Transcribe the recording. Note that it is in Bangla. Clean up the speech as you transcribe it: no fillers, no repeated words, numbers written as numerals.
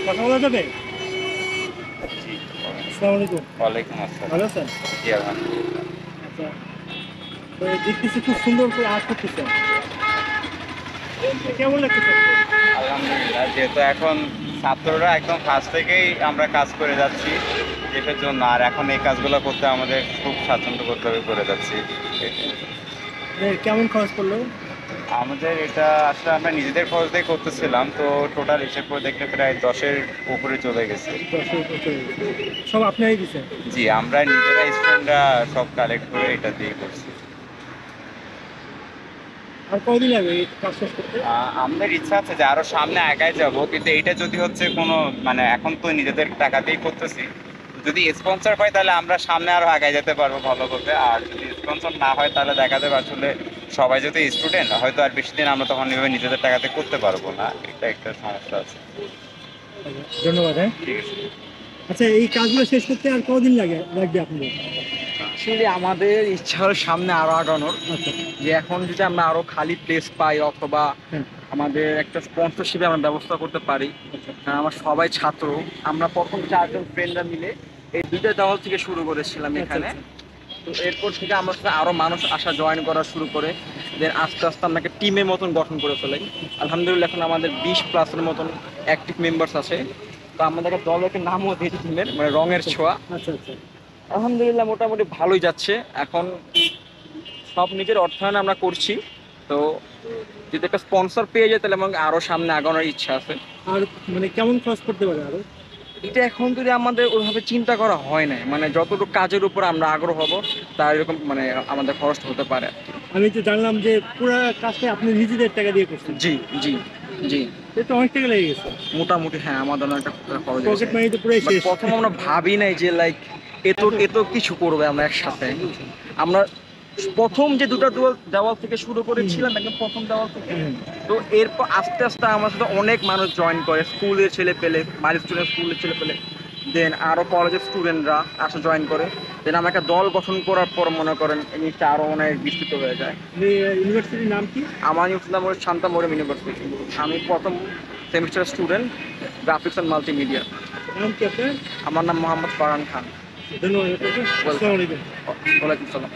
কথা বলা যাবে? আসসালামু আলাইকুম। ওয়ালাইকুম আসসালাম। ভালো আছেন? জি, আলহামদুলিল্লাহ। আচ্ছা, তো দেখতেছি খুব সুন্দর করে আর্ট করতেছেন। কেমন লাগতেছে? আলহামদুলিল্লাহ, যেহেতু এখন ছাত্ররা একদম ফার্স্ট থেকেই আমরা কাজ করে যাচ্ছি দেশের জন্য, আর এখন এই কাজগুলো করতে আমাদের খুব স্বাচ্ছন্দ্যবোধভাবে করে যাচ্ছি। কেমন খরচ পড়লো? আমাদের এটা আসলে আমরা নিজেদের খরচ দিয়ে করতেছিলাম, তো টোটাল হিসেব করে দেখলে প্রায় 10-এর উপরে চলে গেছে। 10 বছর সব আপনারই দিচ্ছেন? জি, আমরা নিজেরা স্টুডেন্টরা সব কালেক্ট করে এটা দিয়ে করছি। আর কতদিন লাগবে এই কাজ শেষ করতে? আমাদের ইচ্ছা আছে যে আরো সামনে আগায় যাব, কিন্তু এটা যদি হচ্ছে কোনো মানে এখন তো নিজেদের টাকাতেই করতেছি, যদি স্পন্সর পাই তাহলে আমরা সামনে আরো আগায় যেতে পারবো ভালোভাবে। আর যদি স্পন্সর না হয় তাহলে দেখা যাবে আসলে সবাই যদি স্টুডেন্ট হয়তো আর বেশি দিন আমরা তখন এভাবে নিজেদের টাকাতে করতে পারবো না, এটা একটা সমস্যা আছে। ধন্যবাদ। হ্যাঁ, ঠিক আছে। আচ্ছা, এই কাজগুলো শেষ করতে আর কতদিন লাগবে আপনাদের? আসলে আমাদের ইচ্ছা হল সামনে আরো আগানোর। আচ্ছা। যে এখন যদি আমরা আরো খালি প্লেস পাই অথবা হ্যাঁ। আমাদের একটা স্পন্সরশিপে আমরা ব্যবস্থা করতে পারি। আচ্ছা। আমার সবাই ছাত্র, আমরা প্রথম 4 জন ফ্রেন্ডরা মিলে এই 2টা দেওয়াল থেকে শুরু করেছিলাম আচ্ছা, এখানে। আচ্ছা। তো এরপর থেকে আমার সাথে আরো মানুষ আসা জয়েন করা শুরু করে, দেন আস্তে আস্তে আমরা একটা টিমের মতন গঠন করে ফেলাই। আলহামদুলিল্লাহ এখন আমাদের 20+ মতন অ্যাক্টিভ মেম্বার্স আছে। তো আমাদের একটা দলের একটা নামও দিয়েছি টিমের, মানে রঙের ছোঁয়া। আচ্ছা, আচ্ছা। আলহামদুলিল্লাহ মোটামুটি ভালোই যাচ্ছে। এখন সব নিজের অর্থায়নে আমরা করছি। তো যদি একটা স্পন্সর পেয়ে যায় তাহলে আমাকে আরো সামনে আগানোর ইচ্ছা আছে। আর মানে কেমন খরচ পড়তে পারে আরো? এটা এখন যদি আমাদের ওইভাবে চিন্তা করা হয় না, মানে যতটুকু কাজের উপর আমরা আগ্রহ হব তার এরকম মানে আমাদের খরচ হতে পারে। আমি তো জানলাম যে পুরো কাজটা আপনি নিজেদের টাকা দিয়ে করছেন। জি, জি, জি। এটা অনেক টাকা লেগে গেছে। মোটামুটি হ্যাঁ, আমাদের একটা খরচ পকেট হয়েছে। মানি তো পুরাই শেষ। প্রথম আমরা ভাবি নাই যে লাইক এত কিছু করবে আমরা একসাথে। আমরা প্রথম যে 2টা দেওয়াল থেকে শুরু করেছিলাম, একদম প্রথম দেওয়াল থেকে। তো এরপর আস্তে আস্তে আমার সাথে অনেক মানুষ জয়েন করে, স্কুলের ছেলে পেলে, বাড়ির স্টুডেন্ট, স্কুলের ছেলে পেলে, দেন আরো কলেজের স্টুডেন্টরা আসা জয়েন করে। দেন আমরা একটা দল গঠন করার পর মনে করেন এই জিনিসটা আরো অনেক বিস্তৃত হয়ে যায়। ইউনিভার্সিটির নাম কি? আমার ইসলাম শান্তা মরিয়ম ইউনিভার্সিটি। আমি প্রথম semester student, graphics and multimedia. নাম কি আপনার? আমার নাম মোহাম্মদ ফারহান খান। ধন্যবাদ আপনাকে। আসসালামু আলাইকুম। ওয়ালাইকুম আসসালাম।